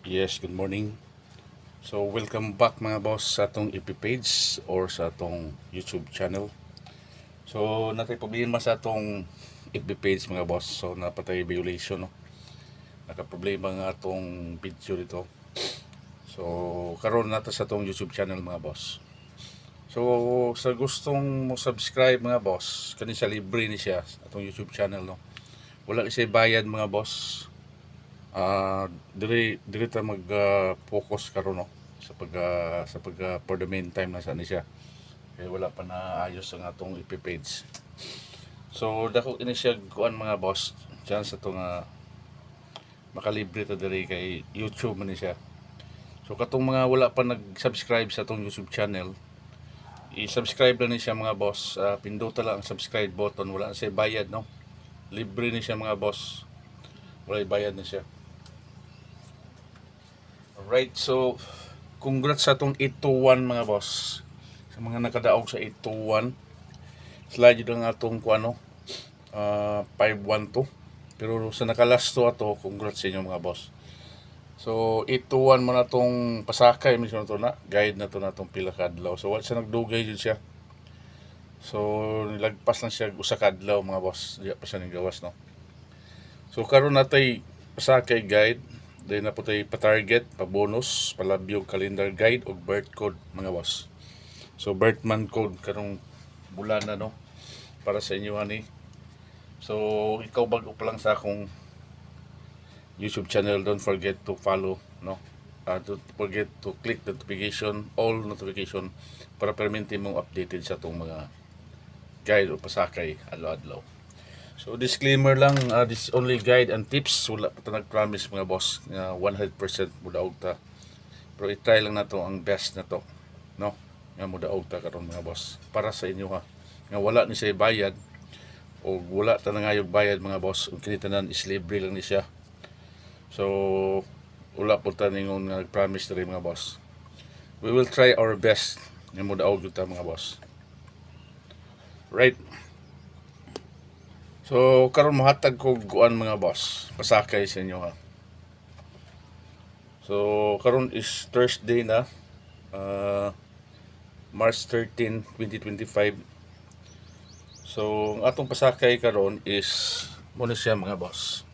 Yes, good morning. So, welcome back mga boss sa atong FB page or sa atong YouTube channel. So, natay problema sa atong FB page mga boss. So, napatay violation, no? Nakaproblema nga atong video dito. So, karon nato sa atong YouTube channel mga boss. So, sa gustong mo subscribe mga boss, kani siya libre ni siya atong YouTube channel, no? Wala ni siya bayad mga boss. Dili ta mag focus karon, no, sa for the meantime na sa ni siya kay wala pa na ayos ang atong ipipage. So dako ini siya kuan mga boss chance ato nga makalibre ta diri kay YouTube man ni siya. So katong mga wala pa nag-subscribe sa atong YouTube channel, i-subscribe lang ni siya mga boss. Pinduta lang ang subscribe button, wala na siya bayad, no, libre ni siya mga boss, wala bayad na siya. Right, so congrats sa atong 821 mga boss. Sa mga nakadaog sa 821, slide yun ang atong kuano, 512. Pero sa nakalasto ato, congrats sa inyo mga boss. So 821 mo na itong pasakay, mismo na to na, guide na to na itong pila kadlaw. So wala siya nagdugay yun siya. So nilagpas lang siya usa kadlaw mga boss, diya pa siya gawas, no. So karon natay pasakay guide. Dahil na po tayo pa-target, pa-bonus, palabyo, calendar guide, o birth code mga boss. So, birth month code, karong bulan na, no, para sa inyo, ani. So, ikaw bago pa lang sa akong YouTube channel, don't forget to follow, no. Don't forget to click notification, all notification, para permanente mong updated sa itong mga guide o pasakay, adlaw-adlaw. So disclaimer lang, this is only guide and tips. Wala pa ta nag-promise mga boss nga 100% mudaog ta. Pero i-try lang nato ang best na to, no? Nga mudaog ta karon mga boss. Para sa inyo ha. Nga wala ni siya bayad o wala ta nangayog bayad mga boss. Ang kinitanan is libre lang ni siya. So wala po ta ningon nga nag-promise ta rin mga boss. We will try our best nga mudaog ta mga boss. Right. So karon mohatag ko kuan mga boss, pasakay sa inyo ha. So karon is Thursday na, March 13, 2025. So ang atong pasakay karon is muna siya mga boss.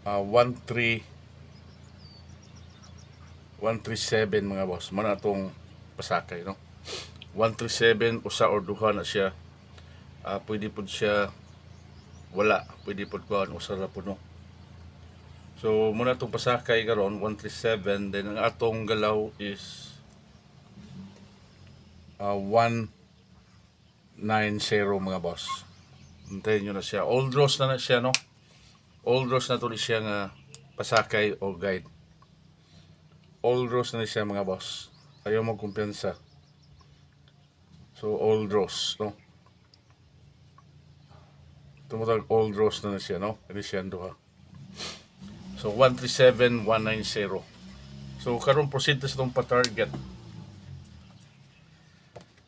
137 mga boss. Muna atong pasakay, no. 137 usa or duha na siya. Pwede po siya wala, pwede po kuan usa ra po, no. So muna itong pasakay karon 137, then ang atong galaw is 190 mga boss. Hintayin nyo na siya. Old Rose na siya, no. Old Rose na to ni siya nga pasakay o guide. Old Rose na siya mga boss. Ayaw magkumpiyansa. So Old Rose, no. Tumutag Old Rose na siya, no. Ini siya duha. So 137, 190. So karon proceed sa itong pa-target.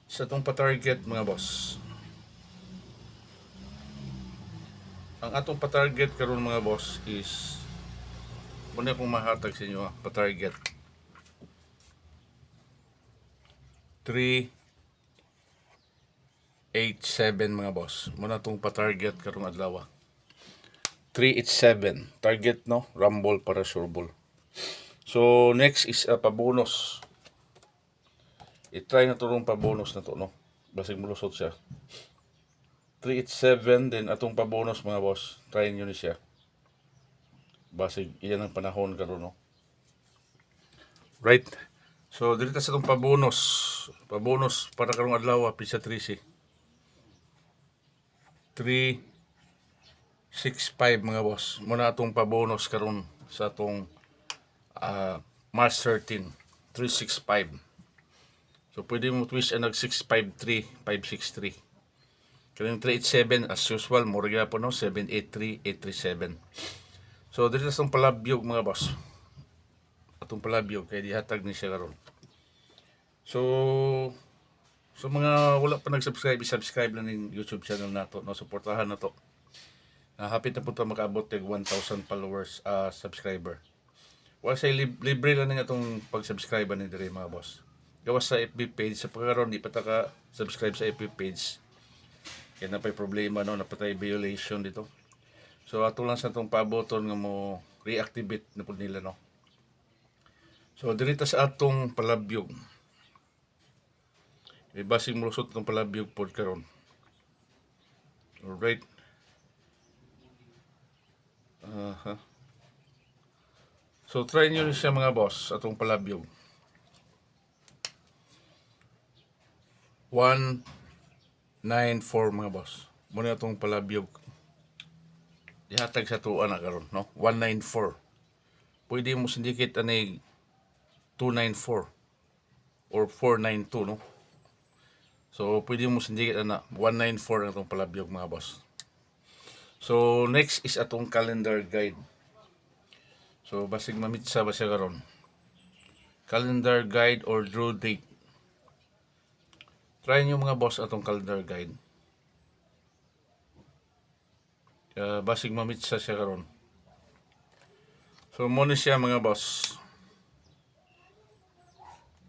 Sa itong pa-target mga boss. Ang atong pa-target karon mga boss is muna kong mahatag sa inyo pa-target. 387 mga boss. Muna itong pa-target karong adlaw. 387 target, no, rumble para sure ball. So next is pa-bonus. I-try na to rong pa-bonus na to, no, basig mulusot siya. 387 then atong pa-bonus mga boss, try nyo ni siya basig iyan ang panahon karon, no. Right, so dito sa itong pa-bonus para karong adlaw pizza 365 mga boss. Muna atong pa-bonus karon sa atong March 13, 365. So pwede mo twist ang nag 653, 563. Kaning 387 as usual, mura po, no, 783, 837. So dito sa itong palabyog mga boss. Atong palabyog kay dihatag ni siya karon. So mga wala pa nag-subscribe, i-subscribe lang ng YouTube channel nato, no, suportahan na to. hapit na po ito makaabot ng 1,000 followers, subscriber. Wala say libre lang nga itong pag-subscribe ni dire mga boss. Gawas sa FB page, sa pagkaroon di pa ta ka subscribe sa FB page. Kaya na pa'y problema no, napatay violation dito. So ato lang sa itong paboton nga mo reactivate na po nila no. So dirita sa atong palabyog. Basing mulusot itong palabyog po karon. Alright. So try nyo siya mga boss atong palabyog. 194 mga boss. Muna itong palabyog. Ihatag sa tuwa na karon no. 194. Pwede mo sindikit anay 294 or 492 no. So pwede mo sindikit ana 194 ang itong palabyog mga boss. So next is atong calendar guide. So basig mamitsa ba siya karon? Calendar guide or due date. Try nyo mga boss atong calendar guide. Basig mamitsa siya karon. So muna siya mga boss.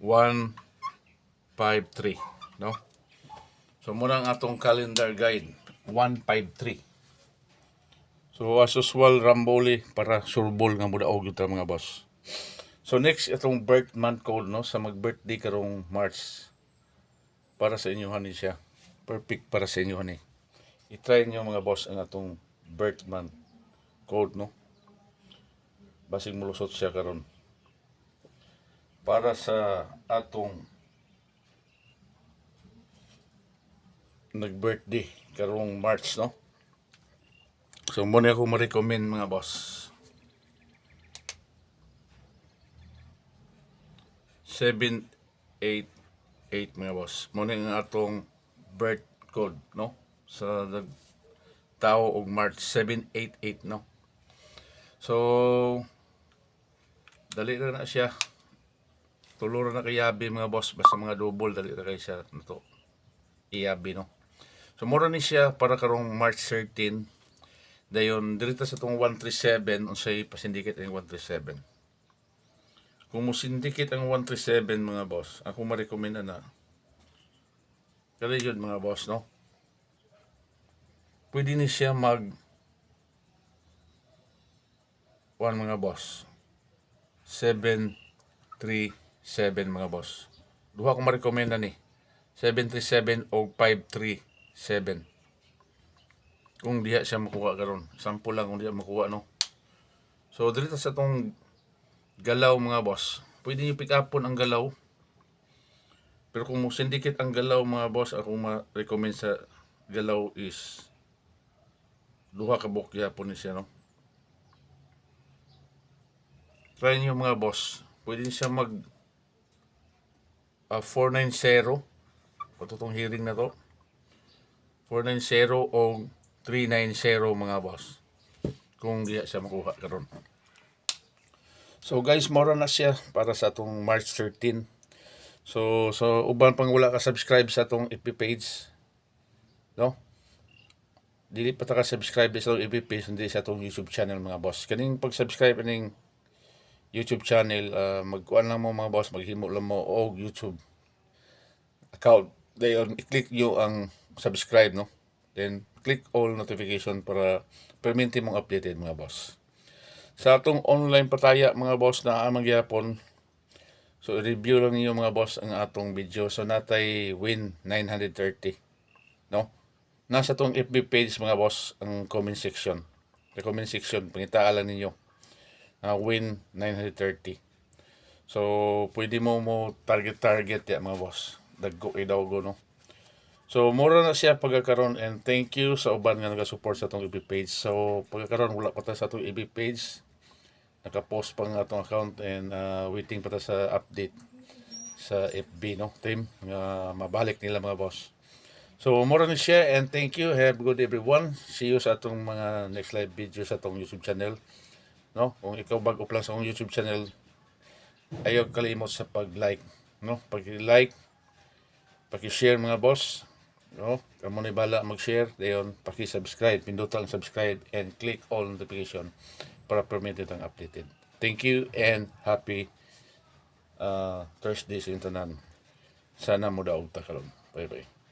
153 no. So muna ang atong calendar guide 153. So as usual ramboli para surbol nga mudaog yung mga boss. So next itong birth month code no sa mag-birthday karong March. Para sa inyo ni siya. Perfect para sa inyo ni. I-try niyo mga boss ang atong birth month code no. Basig mulusot siya karon. Para sa atong nag-birthday karong March no. So muna ako ma-recommend mga boss. 788 mga boss. Muna ang atong birth code no sa tao og March 788 no. So dali na siya. Tuluro na kay Yabi mga boss basta mga double dali na kay siya nato. Iyabi no. So mura ni siya para karong March 13. Dayon dirita sa tong 137 unsay pasindikit ang 137. Kung mo sindikit ang 137 mga boss, ako ma-recommend na. Kaya yun mga boss no. Pwede ni siya mag mga boss. 737 mga boss. Duha ko ma-recommend na ni. 737 o 537. Kung diha siya makuha karon. Sample lang kung diha makuha no. So dito sa tong galaw mga boss. Pwede niyo pick upon ang galaw. Pero kung mo syndicate ang galaw mga boss, ako ma-recommend sa galaw is duha ka bukya po ni siya no. Try niyo mga boss. Pwede siya mag 490 patutong hearing na to. 490 o 390 mga boss. Kung diya siya makuha karon. So guys, mora na siya para sa atong March 13. So uban pang wala ka subscribe sa atong FB page. No? Dili pa ta ka subscribe sa atong FB page hindi sa atong YouTube channel mga boss. Kaning pag-subscribe ning YouTube channel, magkuan lang mo mga boss, maghimo lang mo og YouTube account. Dayon i-click nyo ang subscribe no. Then click all notification para perminti mong updated mga boss. Sa atong online pataya mga boss na amang gyapon. So review lang niyo mga boss ang atong video. So natay win 930 no. Nasa atong FB page mga boss ang comment section. Sa comment section pangitaan lang ninyo. Win 930. So pwede mo target ya mga boss. Dagko idawgo no. So, mura na siya pagkakaroon and thank you sa uban nga nag-support sa itong FB page. So, pagkakaroon wala pa tayo sa itong FB page. Naka-post pa nga itong account and waiting pa tayo sa update sa FB, no? Team, mabalik nila mga boss. So, mura na siya and thank you. Have good everyone. See you sa itong mga next live video sa itong YouTube channel. No? Kung ikaw bago pa lang sa itong YouTube channel, ayaw kalimot sa pag-like. No? Pag-like, pag-share mga boss. No, kamo ni bala mag-share, dayon paki-subscribe, pindutan ang subscribe and click all notification para permitted ang updated. Thank you and happy Thursday sa tanan. Sana mo daog ta karon. Bye bye.